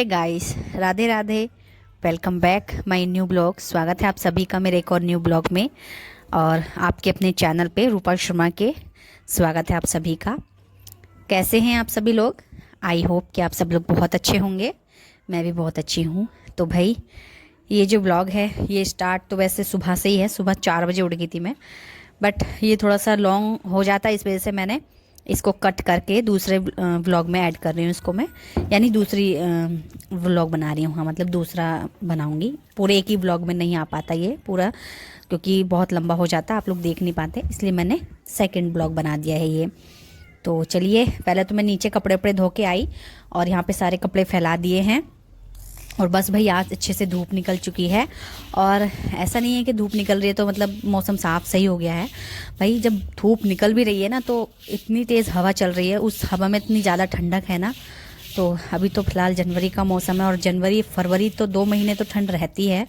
Hey guys, Radhe Radhe. Welcome back my new blog. स्वागत है आप सभी का मेरे एक और न्यू ब्लॉग में और आपके अपने चैनल पे रूपा शर्मा के। स्वागत है आप सभी का। कैसे हैं आप सभी लोग? आई होप कि आप सब लोग बहुत अच्छे होंगे। मैं भी बहुत अच्छी हूँ। तो भाई, ये जो ब्लॉग है ये स्टार्ट तो वैसे सुबह से ही है। सुबह 4 बजे उठ गई थी मैं, बट ये थोड़ा सा लॉन्ग हो जाता है, इस वजह से मैंने इसको कट करके दूसरे व्लॉग में ऐड कर रही हूँ इसको मैं। यानी दूसरी व्लॉग बना रही हूँ। हाँ, मतलब दूसरा बनाऊँगी। पूरे एक ही व्लॉग में नहीं आ पाता ये पूरा, क्योंकि बहुत लंबा हो जाता, आप लोग देख नहीं पाते, इसलिए मैंने सेकंड ब्लॉग बना दिया है ये। तो चलिए, पहले तो मैं नीचे कपड़े वपड़े धो के आई और यहाँ पे सारे कपड़े फैला दिए हैं। और बस भाई, आज अच्छे से धूप निकल चुकी है। और ऐसा नहीं है कि धूप निकल रही है तो मतलब मौसम साफ सही हो गया है। भाई, जब धूप निकल भी रही है ना तो इतनी तेज़ हवा चल रही है, उस हवा में इतनी ज़्यादा ठंडक है ना। तो अभी तो फ़िलहाल जनवरी का मौसम है और जनवरी फरवरी तो 2 महीने तो ठंड रहती है।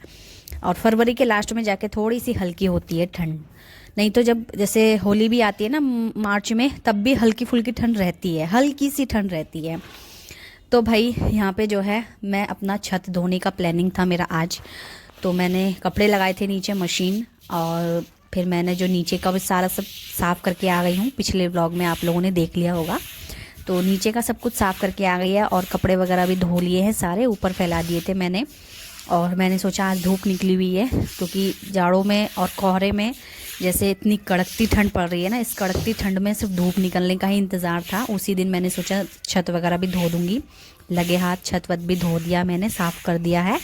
और फरवरी के लास्ट में जाके थोड़ी सी हल्की होती है ठंड। नहीं तो जब जैसे होली भी आती है ना मार्च में, तब भी हल्की फुल्की ठंड रहती है, हल्की सी ठंड रहती है। तो भाई, यहाँ पे जो है मैं अपना छत धोने का प्लानिंग था मेरा आज। तो मैंने कपड़े लगाए थे नीचे मशीन, और फिर मैंने जो नीचे का भी सारा सब साफ़ करके आ गई हूँ। पिछले व्लॉग में आप लोगों ने देख लिया होगा। तो नीचे का सब कुछ साफ़ करके आ गई है और कपड़े वगैरह भी धो लिए हैं, सारे ऊपर फैला दिए थे मैंने। और मैंने सोचा आज धूप निकली हुई है, क्योंकि जाड़ों में और कोहरे में जैसे इतनी कड़कती ठंड पड़ रही है ना, इस कड़कती ठंड में सिर्फ धूप निकलने का ही इंतज़ार था। उसी दिन मैंने सोचा छत वगैरह भी धो दूँगी। लगे हाथ छत वत भी धो दिया मैंने, साफ़ कर दिया है।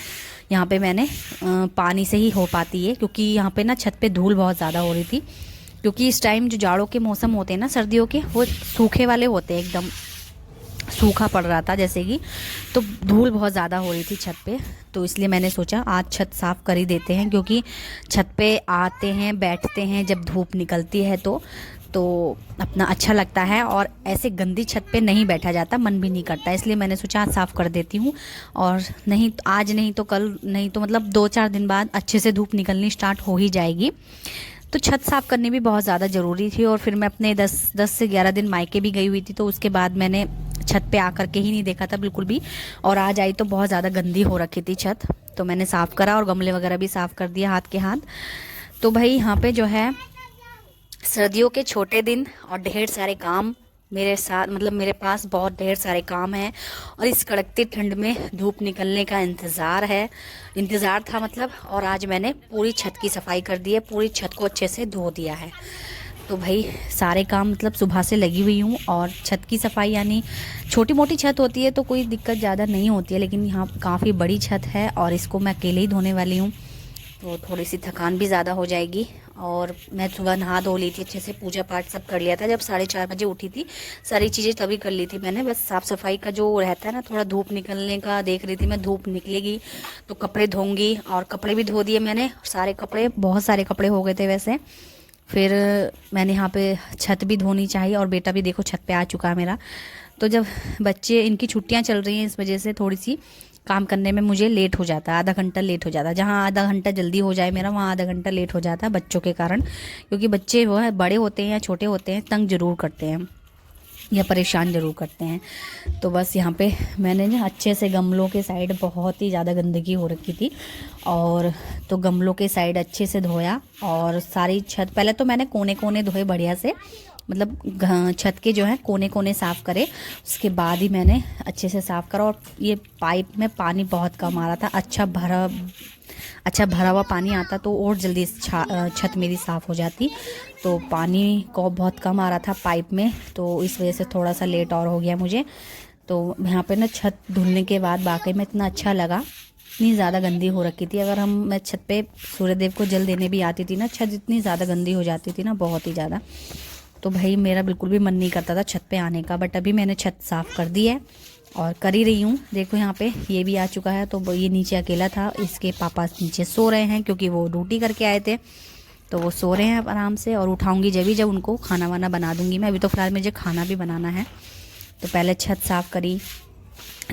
यहाँ पे मैंने पानी से ही हो पाती है, क्योंकि यहाँ पे ना छत पे धूल बहुत ज़्यादा हो रही थी। क्योंकि इस टाइम जो जाड़ों के मौसम होते हैं ना, सर्दियों के, वो सूखे वाले होते हैं, एकदम सूखा पड़ रहा था जैसे कि। तो धूल बहुत ज़्यादा हो रही थी छत पे। तो इसलिए मैंने सोचा आज छत साफ़ कर ही देते हैं, क्योंकि छत पे आते हैं बैठते हैं जब धूप निकलती है तो अपना अच्छा लगता है। और ऐसे गंदी छत पे नहीं बैठा जाता, मन भी नहीं करता। इसलिए मैंने सोचा आज साफ़ कर देती हूँ। और नहीं आज नहीं तो कल, नहीं तो मतलब 2-4 दिन बाद अच्छे से धूप निकलनी स्टार्ट हो ही जाएगी। तो छत साफ़ करनी भी बहुत ज़्यादा ज़रूरी थी। और फिर मैं अपने 10 से 11 दिन मायके भी गई हुई थी, तो उसके बाद मैंने छत पे आकर के ही नहीं देखा था बिल्कुल भी। और आज आई तो बहुत ज़्यादा गंदी हो रखी थी छत। तो मैंने साफ़ करा और गमले वगैरह भी साफ़ कर दिया हाथ के हाथ। तो भाई, यहाँ पे जो है सर्दियों के छोटे दिन और ढेर सारे काम मेरे साथ, मतलब मेरे पास बहुत ढेर सारे काम हैं। और इस कड़कती ठंड में धूप निकलने का इंतज़ार था मतलब। और आज मैंने पूरी छत की सफाई कर दी है, पूरी छत को अच्छे से धो दिया है। तो भाई, सारे काम मतलब सुबह से लगी हुई हूँ। और छत की सफाई यानी छोटी मोटी छत होती है तो कोई दिक्कत ज़्यादा नहीं होती है, लेकिन यहाँ काफ़ी बड़ी छत है और इसको मैं अकेले ही धोने वाली हूँ। तो थोड़ी सी थकान भी ज़्यादा हो जाएगी। और मैं सुबह नहा धो ली थी, अच्छे से पूजा पाठ सब कर लिया था। जब 4:30 बजे उठी थी, सारी चीज़ें तभी कर ली थी मैंने। बस साफ़ सफाई का जो रहता है ना, थोड़ा धूप निकलने का देख रही थी मैं, धूप निकलेगी तो कपड़े धोऊंगी। और कपड़े भी धो दिए मैंने, सारे कपड़े, बहुत सारे कपड़े हो गए थे वैसे। फिर मैंने यहाँ पे छत भी धोनी चाहिए। और बेटा भी देखो छत पे आ चुका है मेरा। तो जब बच्चे, इनकी छुट्टियाँ चल रही हैं, इस वजह से थोड़ी सी काम करने में मुझे लेट हो जाता है, आधा घंटा लेट हो जाता है। जहाँ आधा घंटा जल्दी हो जाए मेरा, वहाँ आधा घंटा लेट हो जाता है बच्चों के कारण। क्योंकि बच्चे वो है, बड़े होते हैं या छोटे होते हैं, तंग जरूर करते हैं या परेशान ज़रूर करते हैं। तो बस यहाँ पे मैंने ना अच्छे से गमलों के साइड, बहुत ही ज़्यादा गंदगी हो रखी थी, और तो गमलों के साइड अच्छे से धोया। और सारी छत, पहले तो मैंने कोने कोने धोए बढ़िया से, मतलब छत के जो है कोने कोने साफ़ करे। उसके बाद ही मैंने अच्छे से साफ़ करा। और ये पाइप में पानी बहुत कम आ रहा था, अच्छा भरा हुआ पानी आता तो और जल्दी छत मेरी साफ़ हो जाती। तो पानी को बहुत कम आ रहा था पाइप में, तो इस वजह से थोड़ा सा लेट और हो गया मुझे। तो यहाँ पे ना छत धुलने के बाद वाकई में इतना अच्छा लगा। इतनी ज़्यादा गंदी हो रखी थी, अगर मैं छत पे सूर्यदेव को जल देने भी आती थी ना, छत इतनी ज़्यादा गंदी हो जाती थी ना, बहुत ही ज़्यादा। तो भाई, मेरा बिल्कुल भी मन नहीं करता था छत पे आने का। बट अभी मैंने छत साफ़ कर दी है और कर ही रही हूँ। देखो यहाँ पे ये भी आ चुका है। तो ये नीचे अकेला था, इसके पापा नीचे सो रहे हैं, क्योंकि वो ड्यूटी करके आए थे। तो वो सो रहे हैं आराम से। और उठाऊंगी जब उनको खाना वाना बना दूंगी मैं। अभी तो फ़िलहाल मुझे खाना भी बनाना है। तो पहले छत साफ़ करी,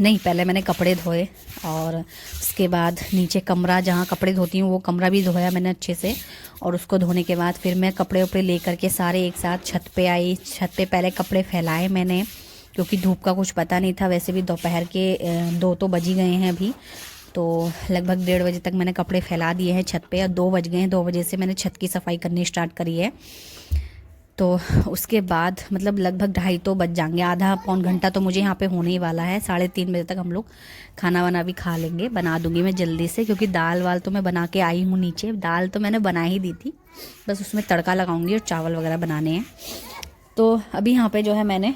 नहीं, पहले मैंने कपड़े धोए। और उसके बाद नीचे कमरा, जहाँ कपड़े धोती हूँ, वो कमरा भी धोया मैंने अच्छे से। और उसको धोने के बाद फिर मैं कपड़े उपड़े ले करके सारे एक साथ छत पे आई। छत पे पहले कपड़े फैलाए मैंने, क्योंकि धूप का कुछ पता नहीं था। वैसे भी दोपहर के 2 तो बज ही गए हैं अभी, तो लगभग 1:30 बजे तक मैंने कपड़े फैला दिए हैं छत पे और 2 बज गए हैं। 2 बजे से मैंने छत की सफाई करनी स्टार्ट करी है। तो उसके बाद मतलब लगभग 2:30 तो बज जाएंगे, आधा पौन घंटा तो मुझे यहाँ पे होने ही वाला है। 3:30 बजे तक हम लोग खाना वाना भी खा लेंगे। बना दूंगी मैं जल्दी से, क्योंकि दाल वाल तो मैं बना के आई हूँ नीचे। दाल तो मैंने बना ही दी थी, बस उसमें तड़का लगाऊंगी और चावल वगैरह बनाने हैं। तो अभी यहाँ पे जो है मैंने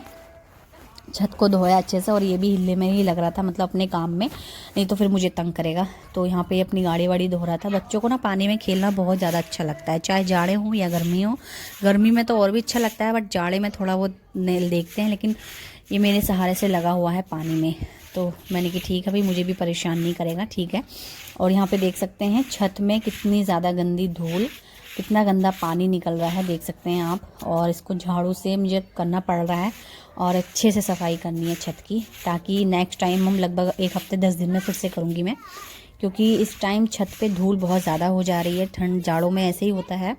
छत को धोया अच्छे से, और ये भी हिले में ही लग रहा था, मतलब अपने काम में, नहीं तो फिर मुझे तंग करेगा। तो यहाँ पे अपनी गाड़ी वाड़ी धो रहा था। बच्चों को ना पानी में खेलना बहुत ज़्यादा अच्छा लगता है, चाहे जाड़े हों या गर्मी हो। गर्मी में तो और भी अच्छा लगता है, बट जाड़े में थोड़ा वो देखते हैं। लेकिन ये मेरे सहारे से लगा हुआ है पानी में, तो मैंने कि ठीक है भाई, मुझे भी परेशान नहीं करेगा, ठीक है। और यहाँ पर देख सकते हैं छत में कितनी ज़्यादा गंदी धूल, कितना गंदा पानी निकल रहा है, देख सकते हैं आप। और इसको झाड़ू से मुझे करना पड़ रहा है और अच्छे से सफाई करनी है छत की, ताकि नेक्स्ट टाइम हम लगभग 1 हफ्ते 10 दिन में फिर से करूँगी मैं। क्योंकि इस टाइम छत पे धूल बहुत ज़्यादा हो जा रही है। ठंड जाड़ों में ऐसे ही होता है।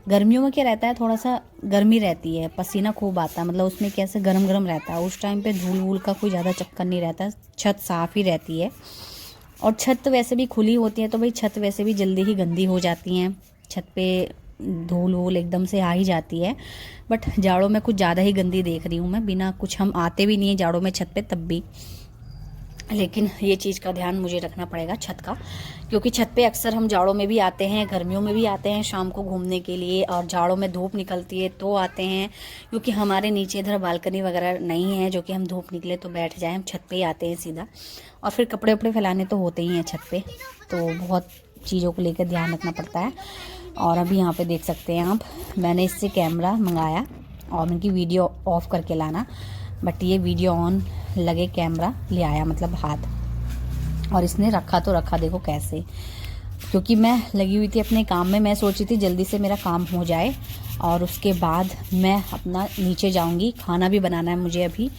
गर्मियों में क्या रहता है, थोड़ा सा गर्मी रहती है, पसीना खूब आता है, मतलब उसमें कैसे गरम गरम रहता है। उस टाइम पे धूल वूल का कोई ज़्यादा चक्कर नहीं रहता, छत साफ़ ही रहती है। और छत वैसे भी खुली होती है, तो भाई छत वैसे भी जल्दी ही गंदी हो जाती हैं। छत पे धूल वूल एकदम से आ ही जाती है। बट जाड़ों में कुछ ज़्यादा ही गंदी देख रही हूँ मैं, बिना कुछ हम आते भी नहीं है जाड़ों में छत पे तब भी। लेकिन ये चीज़ का ध्यान मुझे रखना पड़ेगा छत का, क्योंकि छत पे अक्सर हम जाड़ों में भी आते हैं, गर्मियों में भी आते हैं शाम को घूमने के लिए, और जाड़ों में धूप निकलती है तो आते हैं। क्योंकि हमारे नीचे इधर बालकनी वगैरह नहीं है, जो कि हम धूप निकले तो बैठ जाएं, हम छत पे ही आते हैं सीधा। और फिर कपड़े वपड़े फैलाने तो होते ही हैं छत पे, तो बहुत चीज़ों को लेकर ध्यान रखना पड़ता है। और अभी यहाँ पे देख सकते हैं आप, मैंने इससे कैमरा मंगाया और उनकी वीडियो ऑफ करके लाना, बट ये वीडियो ऑन लगे कैमरा ले आया, मतलब हाथ। और इसने रखा तो रखा देखो कैसे, क्योंकि मैं लगी हुई थी अपने काम में। मैं सोची थी जल्दी से मेरा काम हो जाए और उसके बाद मैं अपना नीचे जाऊंगी। खाना भी बनाना है मुझे अभी,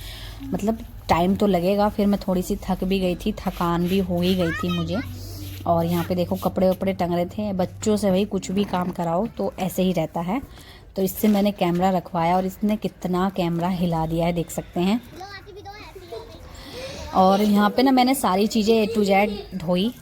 मतलब टाइम तो लगेगा। फिर मैं थोड़ी सी थक भी गई थी, थकान भी हो ही गई थी मुझे। और यहाँ पे देखो कपड़े वपड़े टंग रहे थे। बच्चों से भाई कुछ भी काम कराओ तो ऐसे ही रहता है। तो इससे मैंने कैमरा रखवाया और इसने कितना कैमरा हिला दिया है, देख सकते हैं। और यहाँ पे ना मैंने सारी चीज़ें A to Z धोई,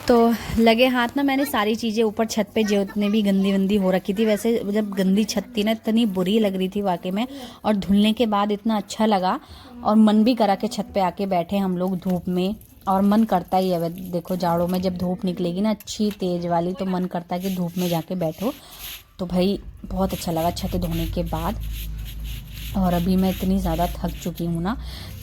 तो लगे हाथ ना मैंने सारी चीज़ें ऊपर छत पे जितने भी गंदी वंदी हो रखी थी। वैसे जब गंदी छत थी ना, इतनी बुरी लग रही थी वाकई में, और धुलने के बाद इतना अच्छा लगा और मन भी करा कि छत पे आके बैठे हम लोग धूप में। और मन करता ही है, देखो जाड़ों में जब धूप निकलेगी ना अच्छी तेज़ वाली, तो मन करता है कि धूप में जाके बैठो। तो भाई बहुत अच्छा लगा छत धोने के बाद। और अभी मैं इतनी ज़्यादा थक चुकी हूँ ना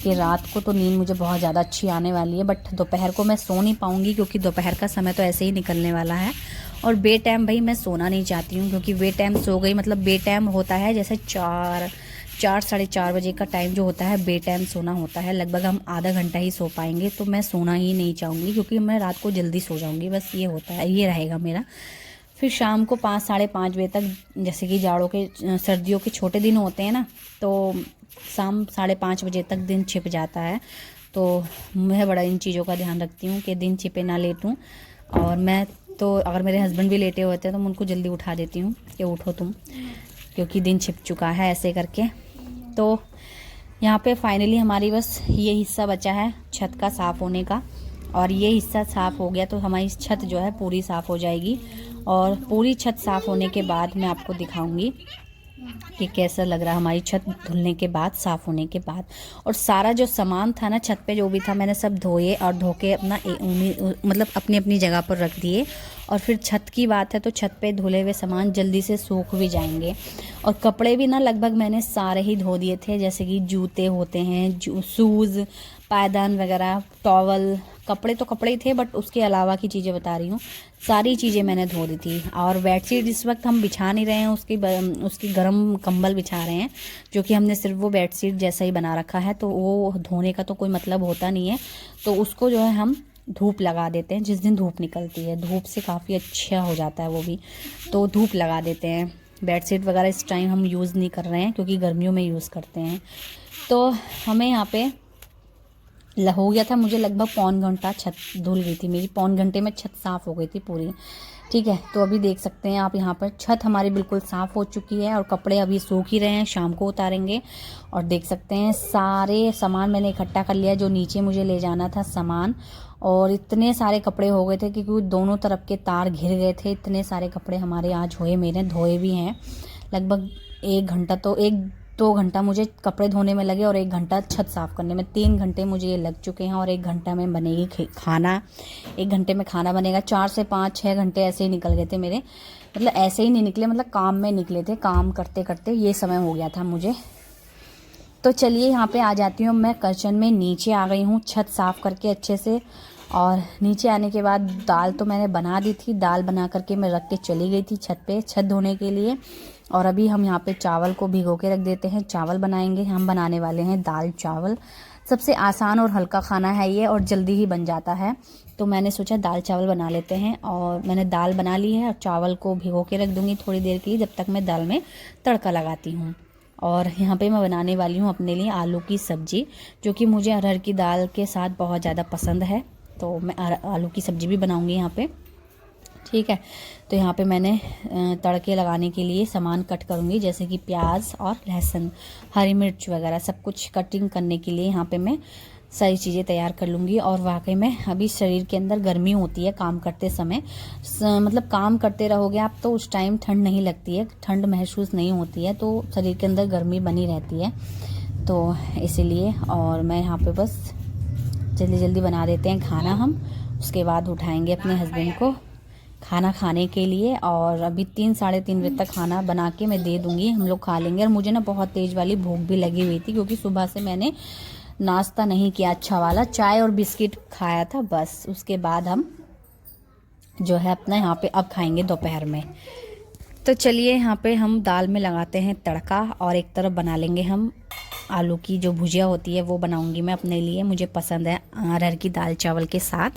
कि रात को तो नींद मुझे बहुत ज़्यादा अच्छी आने वाली है, बट दोपहर को मैं सो नहीं पाऊँगी, क्योंकि दोपहर का समय तो ऐसे ही निकलने वाला है। और बे टाइम भाई मैं सोना नहीं चाहती हूँ, क्योंकि बे टाइम सो गई, मतलब बे टाइम होता है जैसे 4 साढ़े 4 बजे का टाइम जो होता है बे टाइम सोना होता है। लगभग हम आधा घंटा ही सो पाएंगे, तो मैं सोना ही नहीं चाहूँगी, क्योंकि मैं रात को जल्दी सो जाऊँगी। बस ये होता है, ये रहेगा मेरा। फिर शाम को 5 साढ़े 5 बजे तक, जैसे कि जाड़ों के सर्दियों के छोटे दिन होते हैं ना, तो शाम 5:30 बजे तक दिन छिप जाता है। तो मैं बड़ा इन चीज़ों का ध्यान रखती हूँ कि दिन छिपे ना लेटूँ। और मैं तो अगर मेरे हस्बैंड भी लेटे होते हैं तो मैं उनको जल्दी उठा देती हूँ कि उठो तुम, क्योंकि दिन छिप चुका है, ऐसे करके। तो यहाँ पे फाइनली हमारी बस ये हिस्सा बचा है छत का साफ़ होने का, और ये हिस्सा साफ़ हो गया तो हमारी छत जो है पूरी साफ़ हो जाएगी। और पूरी छत साफ़ होने के बाद मैं आपको दिखाऊंगी कि कैसा लग रहा है हमारी छत धुलने के बाद, साफ़ होने के बाद। और सारा जो सामान था ना छत पे जो भी था, मैंने सब धोए और धो के अपना मतलब अपनी अपनी जगह पर रख दिए। और फिर छत की बात है तो छत पे धुले हुए सामान जल्दी से सूख भी जाएंगे। और कपड़े भी ना लगभग मैंने सारे ही धो दिए थे, जैसे कि जूते होते हैं, शूज़, पायदान वगैरह, टॉवल। कपड़े तो कपड़े ही थे, बट उसके अलावा की चीज़ें बता रही हूँ, सारी चीज़ें मैंने धो दी थी। और बेडशीट इस वक्त हम बिछा नहीं रहे हैं, उसकी गर्म कंबल बिछा रहे हैं, जो कि हमने सिर्फ वो बेडशीट जैसा ही बना रखा है। तो वो धोने का तो कोई मतलब होता नहीं है, तो उसको जो है हम धूप लगा देते हैं। जिस दिन धूप निकलती है, धूप से काफ़ी अच्छा हो जाता है वो भी, तो धूप लगा देते हैं। बेडशीट वगैरह इस टाइम हम यूज़ नहीं कर रहे हैं, क्योंकि गर्मियों में यूज़ करते हैं। तो हमें यहाँ पे हो गया था मुझे लगभग पौन घंटा, छत धुल गई थी मेरी, पौन घंटे में छत साफ़ हो गई थी पूरी। ठीक है, तो अभी देख सकते हैं आप यहाँ पर छत हमारी बिल्कुल साफ़ हो चुकी है और कपड़े अभी सूख ही रहे हैं, शाम को उतारेंगे। और देख सकते हैं सारे सामान मैंने इकट्ठा कर लिया जो नीचे मुझे ले जाना था सामान। और इतने सारे कपड़े हो गए थे क्योंकि दोनों तरफ के तार घिर गए थे। इतने सारे कपड़े हमारे आज हुए, मेरे धोए भी हैं। लगभग 1-2 घंटा मुझे कपड़े धोने में लगे और 1 घंटा छत साफ़ करने में, 3 घंटे मुझे ये लग चुके हैं। और 1 घंटा में बनेगी खाना, 1 घंटे में खाना बनेगा। 4 से 5-6 घंटे ऐसे ही निकल गए थे मेरे, मतलब ऐसे ही नहीं निकले, मतलब काम में निकले थे, काम करते करते ये समय हो गया था मुझे। तो चलिए यहाँ पे आ जाती हूँ मैं किचन में। नीचे आ गई हूँ छत साफ़ करके अच्छे से। और नीचे आने के बाद दाल तो मैंने बना दी थी, दाल बना करके मैं रख के चली गई थी छत पे, छत धोने के लिए। और अभी हम यहाँ पे चावल को भिगो के रख देते हैं, चावल बनाएंगे। हम बनाने वाले हैं दाल चावल, सबसे आसान और हल्का खाना है ये और जल्दी ही बन जाता है। तो मैंने सोचा दाल चावल बना लेते हैं। और मैंने दाल बना ली है और चावल को भिगो के रख दूँगी थोड़ी देर के लिए, जब तक मैं दाल में तड़का लगाती हूँ। और यहाँ पे मैं बनाने वाली हूँ अपने लिए आलू की सब्ज़ी, जो कि मुझे अरहर की दाल के साथ बहुत ज़्यादा पसंद है। तो मैं आलू की सब्ज़ी भी बनाऊँगी यहाँ पे। ठीक है, तो यहाँ पे मैंने तड़के लगाने के लिए सामान कट करूँगी, जैसे कि प्याज और लहसुन, हरी मिर्च वगैरह सब कुछ कटिंग करने के लिए यहाँ पे मैं सारी चीज़ें तैयार कर लूँगी। और वाकई में अभी शरीर के अंदर गर्मी होती है काम करते समय, मतलब काम करते रहोगे आप तो उस टाइम ठंड नहीं लगती है, ठंड महसूस नहीं होती है, तो शरीर के अंदर गर्मी बनी रहती है, तो इसीलिए। और मैं यहाँ पे बस जल्दी जल्दी बना देते हैं खाना हम, उसके बाद उठाएंगे अपने हस्बैंड को खाना खाने के लिए। और अभी 3-3:30 बजे तक खाना बना के मैं दे दूँगी, हम लोग खा लेंगे। और मुझे ना बहुत तेज़ वाली भूख भी लगी हुई थी क्योंकि सुबह से मैंने नाश्ता नहीं किया अच्छा वाला, चाय और बिस्किट खाया था बस। उसके बाद हम जो है अपना यहाँ पे अब खाएंगे दोपहर में। तो चलिए यहाँ पे हम दाल में लगाते हैं तड़का और एक तरफ बना लेंगे हम आलू की जो भुजिया होती है, वो बनाऊंगी मैं अपने लिए, मुझे पसंद है अरहर की दाल चावल के साथ।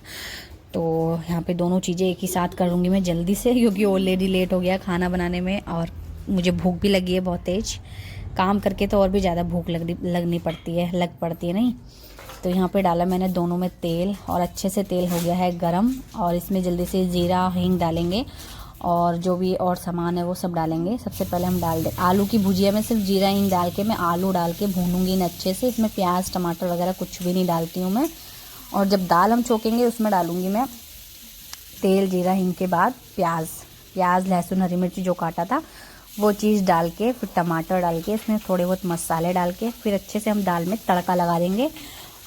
तो यहाँ पे दोनों चीज़ें एक ही साथ करूँगी मैं जल्दी से, क्योंकि ऑलरेडी लेट हो गया खाना बनाने में और मुझे भूख भी लगी है बहुत तेज़। काम करके तो और भी ज़्यादा भूख लग पड़ती है नहीं। तो यहाँ पे डाला मैंने दोनों में तेल और अच्छे से तेल हो गया है गरम। और इसमें जल्दी से जीरा हींग डालेंगे और जो भी और सामान है वो सब डालेंगे। सबसे पहले हम डाल दें आलू की भुजिया में सिर्फ जीरा हींग डाल के मैं आलू डाल के भूनूंगी इन अच्छे से। इसमें प्याज टमाटर वगैरह कुछ भी नहीं डालती हूँ मैं। और जब दाल हम छोकेंगे उसमें डालूंगी मैं तेल जीरा हींग के बाद प्याज लहसुन हरी मिर्ची जो काटा था वो चीज़ डाल के, फिर टमाटर डाल के, इसमें थोड़े बहुत मसाले डाल के फिर अच्छे से हम दाल में तड़का लगा देंगे।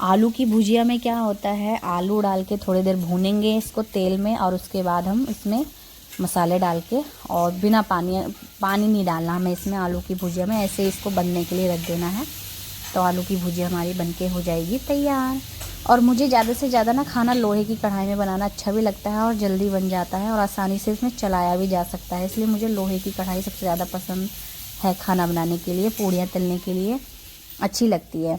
आलू की भुजिया में क्या होता है, आलू डाल के थोड़ी देर भूनेंगे इसको तेल में और उसके बाद हम इसमें मसाले डाल के और बिना पानी नहीं डालना हमें इसमें आलू की भुजिया में, ऐसे इसको बनने के लिए रख देना है। तो आलू की भुजिया हमारी बनके हो जाएगी तैयार। और मुझे ज़्यादा से ज़्यादा ना खाना लोहे की कढ़ाई में बनाना अच्छा भी लगता है और जल्दी बन जाता है और आसानी से इसमें चलाया भी जा सकता है, इसलिए मुझे लोहे की कढ़ाई सबसे ज़्यादा पसंद है खाना बनाने के लिए, पूड़ियाँ तलने के लिए अच्छी लगती है।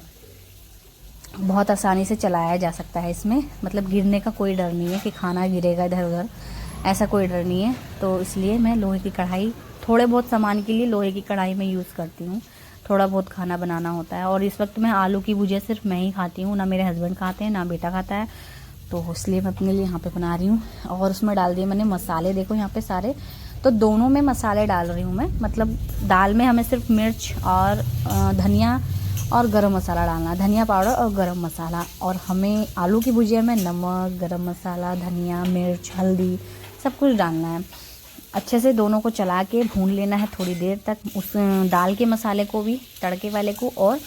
बहुत आसानी से चलाया जा सकता है इसमें, मतलब गिरने का कोई डर नहीं है कि खाना गिरेगा इधर उधर, ऐसा कोई डर नहीं है। तो इसलिए मैं लोहे की कढ़ाई थोड़े बहुत सामान के लिए लोहे की कढ़ाई में यूज़ करती हूँ, थोड़ा बहुत खाना बनाना होता है। और इस वक्त मैं आलू की भुजिया सिर्फ मैं ही खाती हूँ, ना मेरे हस्बैंड खाते हैं ना बेटा खाता है, तो इसलिए मैं अपने लिए यहाँ पे बना रही हूँ। और उसमें डाल दिए मैंने मसाले, देखो यहाँ पे सारे, तो दोनों में मसाले डाल रही हूँ मैं। मतलब दाल में हमें सिर्फ मिर्च और धनिया और गरम मसाला डालना है, धनिया पाउडर और गरम मसाला। और हमें आलू की भुजिया में नमक, गरम मसाला, धनिया, मिर्च, हल्दी सब कुछ डालना है। अच्छे से दोनों को चला के भून लेना है थोड़ी देर तक, उस दाल के मसाले को भी, तड़के वाले को और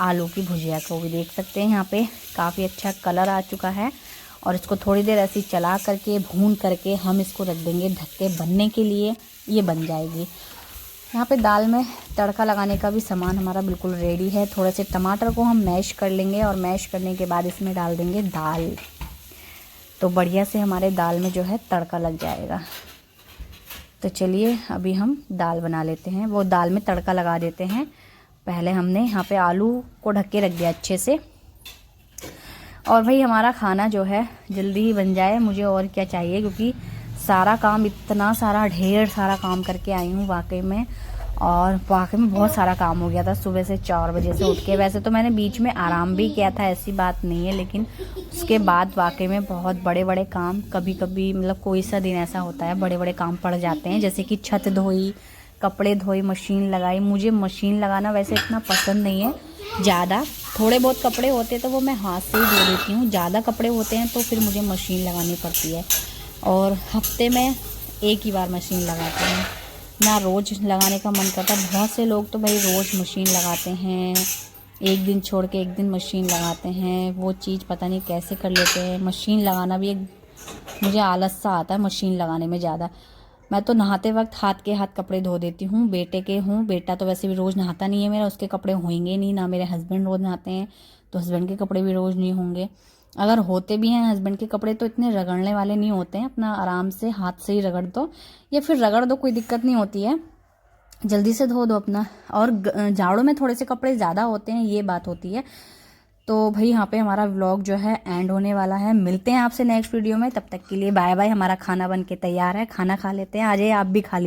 आलू की भुजिया को भी। देख सकते हैं यहाँ पे काफ़ी अच्छा कलर आ चुका है। और इसको थोड़ी देर ऐसी चला करके भून करके हम इसको रख देंगे ढक के बनने के लिए, ये बन जाएगी। यहाँ पे दाल में तड़का लगाने का भी सामान हमारा बिल्कुल रेडी है। थोड़े से टमाटर को हम मैश कर लेंगे और मैश करने के बाद इसमें डाल देंगे दाल, तो बढ़िया से हमारे दाल में जो है तड़का लग जाएगा। तो चलिए अभी हम दाल बना लेते हैं, वो दाल में तड़का लगा देते हैं। पहले हमने यहाँ पे आलू को ढक के रख दिया अच्छे से। और भाई हमारा खाना जो है जल्दी ही बन जाए, मुझे और क्या चाहिए, क्योंकि सारा काम, इतना सारा ढेर सारा काम करके आई हूँ वाकई में। और वाकई में बहुत सारा काम हो गया था सुबह से 4 बजे से उठ के। वैसे तो मैंने बीच में आराम भी किया था, ऐसी बात नहीं है, लेकिन उसके बाद वाकई में बहुत बड़े बड़े काम, कभी कभी मतलब कोई सा दिन ऐसा होता है बड़े बड़े काम पड़ जाते हैं, जैसे कि छत धोई, कपड़े धोई, मशीन लगाई। मुझे मशीन लगाना वैसे इतना पसंद नहीं है ज़्यादा, थोड़े बहुत कपड़े होते हैं तो वो मैं हाथ से ही धो देती हूँ, ज़्यादा कपड़े होते हैं तो फिर मुझे मशीन लगानी पड़ती है। और हफ्ते में एक ही बार मशीन लगाती हूँ, ना रोज़ लगाने का मन करता। बहुत से लोग तो भाई रोज़ मशीन लगाते हैं, एक दिन छोड़ के एक दिन मशीन लगाते हैं, वो चीज़ पता नहीं कैसे कर लेते हैं। मशीन लगाना भी एक मुझे आलस सा आता है मशीन लगाने में ज़्यादा। मैं तो नहाते वक्त हाथ के हाथ कपड़े धो देती हूँ। बेटे के हूँ, बेटा तो वैसे भी रोज़ नहाता नहीं है मेरा, उसके कपड़े होंगे नहीं, ना मेरे हस्बैंड रोज़ नहाते हैं तो हस्बैंड के कपड़े भी रोज़ नहीं होंगे। अगर होते भी हैं हस्बैंड के कपड़े तो इतने रगड़ने वाले नहीं होते हैं, अपना आराम से हाथ से ही रगड़ दो या फिर रगड़ दो, कोई दिक्कत नहीं होती है, जल्दी से धो दो अपना। और जाड़ों में थोड़े से कपड़े ज़्यादा होते हैं, ये बात होती है। तो भाई यहाँ पे हमारा व्लॉग जो है एंड होने वाला है, मिलते हैं आपसे नेक्स्ट वीडियो में, तब तक के लिए बाय बाय। हमारा खाना बन के तैयार है, खाना खा लेते हैं, आ जाइए आप भी खा लीजिए।